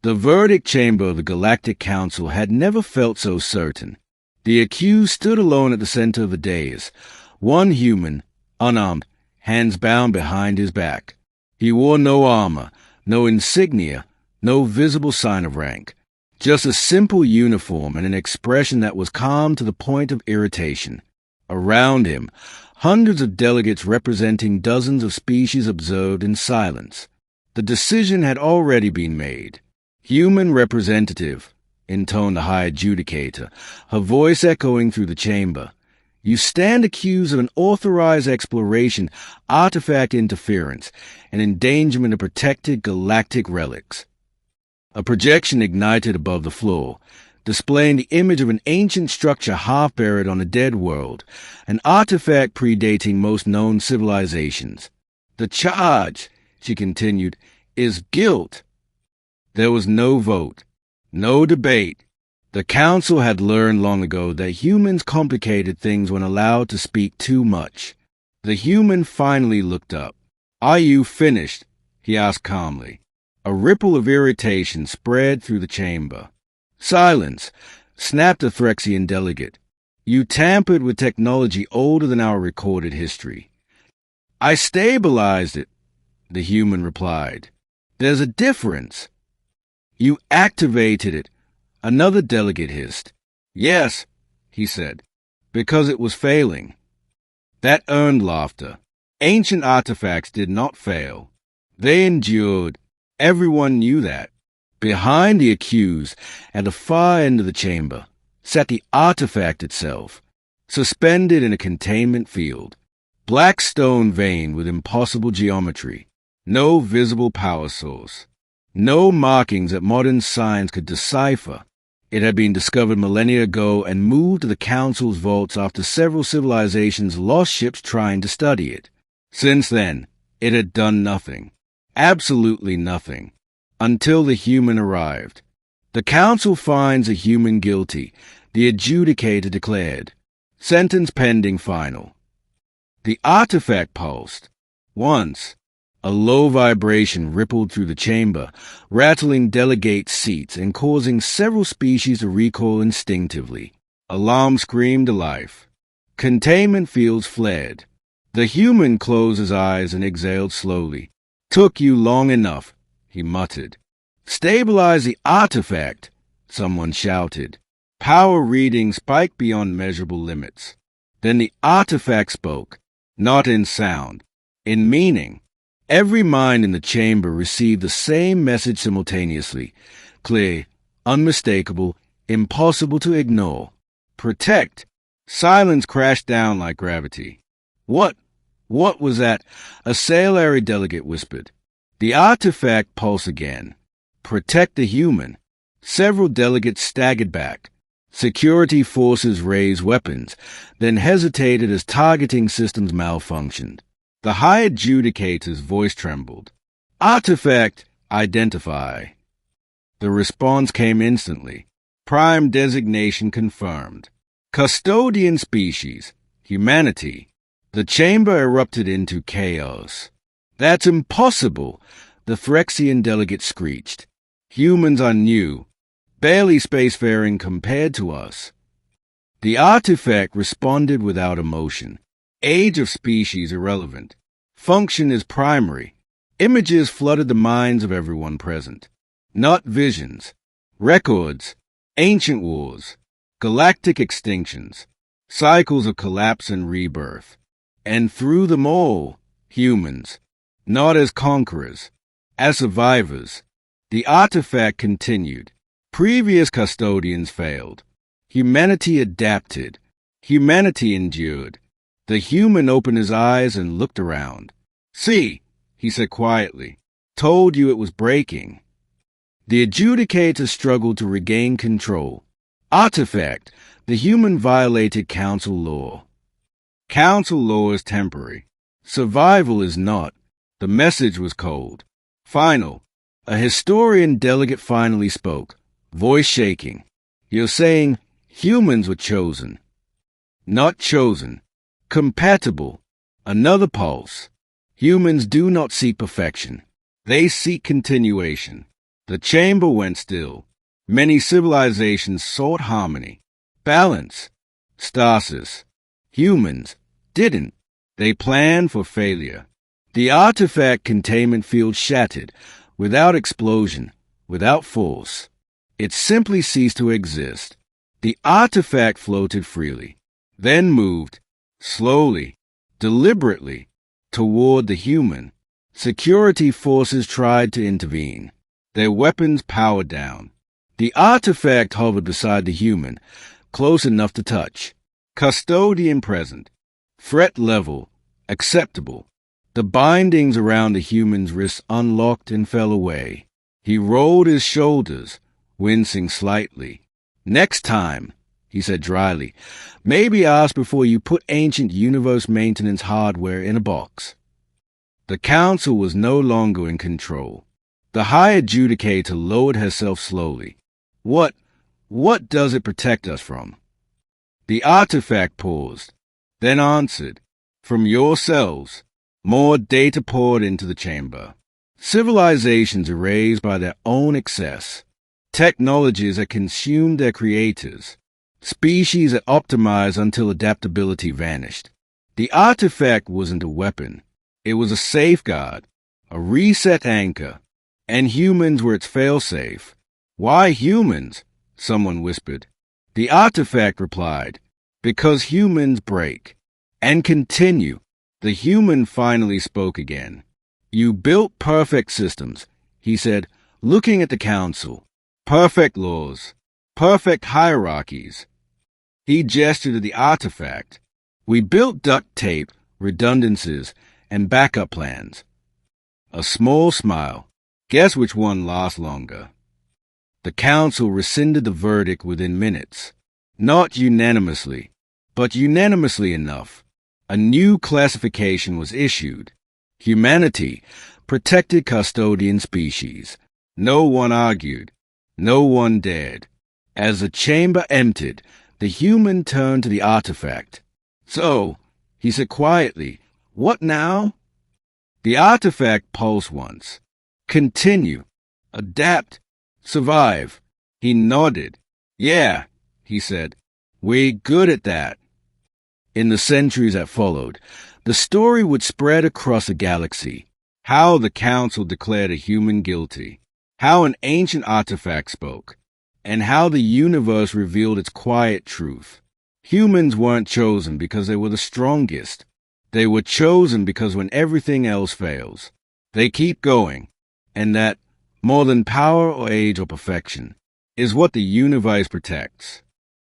The verdict chamber of the Galactic Council had never felt so certain. The accused stood alone at the center of the dais, one human, unarmed, hands bound behind his back. He wore no armor, no insignia, no visible sign of rank, just a simple uniform and an expression that was calm to the point of irritation. Around him, hundreds of delegates representing dozens of species observed in silence. The decision had already been made. Human representative, intoned the high adjudicator, her voice echoing through the chamber. You stand accused of an authorized exploration, artifact interference, and endangerment of protected galactic relics. A projection ignited above the floor, displaying the image of an ancient structure half buried on a dead world, an artifact predating most known civilizations. The charge, she continued, is guilt. There was no vote, no debate. The council had learned long ago that humans complicated things when allowed to speak too much. The human finally looked up. Are you finished? He asked calmly. A ripple of irritation spread through the chamber. Silence, snapped the Threxian delegate. You tampered with technology older than our recorded history. I stabilized it, the human replied. There's a difference. You activated it, another delegate hissed. Yes, he said, because it was failing. That earned laughter. Ancient artifacts did not fail. They endured. Everyone knew that. Behind the accused, at the far end of the chamber, sat the artifact itself, suspended in a containment field. Black stone veined with impossible geometry. No visible power source. No markings that modern science could decipher. It had been discovered millennia ago and moved to the Council's vaults after several civilizations lost ships trying to study it. Since then, it had done nothing. Absolutely nothing. Until the human arrived. The Council finds a human guilty, the adjudicator declared. Sentence pending final. The artifact pulsed. Once. A low vibration rippled through the chamber, rattling delegate seats and causing several species to recoil instinctively. Alarm screamed to life. Containment fields flared. The human closed his eyes and exhaled slowly. Took you long enough, he muttered. Stabilize the artifact, someone shouted. Power readings spiked beyond measurable limits. Then the artifact spoke, not in sound, in meaning. Every mind in the chamber received the same message simultaneously, clear, unmistakable, impossible to ignore. Protect. Silence crashed down like gravity. What was that? A salary delegate whispered. The artifact pulsed again. Protect the human. Several delegates staggered back. Security forces raised weapons, then hesitated as targeting systems malfunctioned. The high adjudicator's voice trembled. Artifact, identify. The response came instantly. Prime designation confirmed. Custodian species, humanity. The chamber erupted into chaos. That's impossible, the Threxian delegate screeched. Humans are new, barely spacefaring compared to us. The artifact responded without emotion. Age of species irrelevant. Function is primary. Images flooded the minds of everyone present. Not visions. Records. Ancient wars. Galactic extinctions. Cycles of collapse and rebirth. And through them all, humans. Not as conquerors. As survivors. The artifact continued. Previous custodians failed. Humanity adapted. Humanity endured. The human opened his eyes and looked around. See, he said quietly. Told you it was breaking. The adjudicator struggled to regain control. Artifact, the human violated council law. Council law is temporary. Survival is not. The message was cold. Final. A historian delegate finally spoke, voice shaking. You're saying humans were chosen. Not chosen. Compatible. Another pulse. Humans do not seek perfection. They seek continuation. The chamber went still. Many civilizations sought harmony, balance, stasis. Humans didn't. They planned for failure. The artifact containment field shattered, without explosion, without force. It simply ceased to exist. The artifact floated freely, then moved, slowly, deliberately, toward the human. Security forces tried to intervene, their weapons powered down. The artifact hovered beside the human, close enough to touch. Custodian present. Threat level, acceptable. The bindings around the human's wrists unlocked and fell away. He rolled his shoulders, wincing slightly. "Next time," he said dryly, "maybe ask before you put ancient universe maintenance hardware in a box." The council was no longer in control. The high adjudicator lowered herself slowly. What does it protect us from?" The artifact paused, then answered, "From yourselves." More data poured into the chamber. Civilizations erased by their own excess. Technologies that consumed their creators. Species that optimized until adaptability vanished. The artifact wasn't a weapon. It was a safeguard, a reset anchor, and humans were its failsafe. "Why humans?" someone whispered. The artifact replied, "Because humans break and continue." The human finally spoke again. "You built perfect systems," he said, looking at the council. "Perfect laws, perfect hierarchies." He gestured to the artifact. "We built duct tape, redundancies, and backup plans." A small smile. "Guess which one lasts longer?" The council rescinded the verdict within minutes. Not unanimously, but unanimously enough. A new classification was issued. Humanity, protected custodian species. No one argued. No one dared. As the chamber emptied, the human turned to the artifact. "So," he said quietly, "what now?" The artifact pulsed once. "Continue. Adapt. Survive." He nodded. "Yeah," he said. "We're good at that." In the centuries that followed, the story would spread across the galaxy. How the council declared a human guilty. How an ancient artifact spoke. And how the universe revealed its quiet truth. Humans weren't chosen because they were the strongest. They were chosen because when everything else fails, they keep going. And that, more than power or age or perfection, is what the universe protects.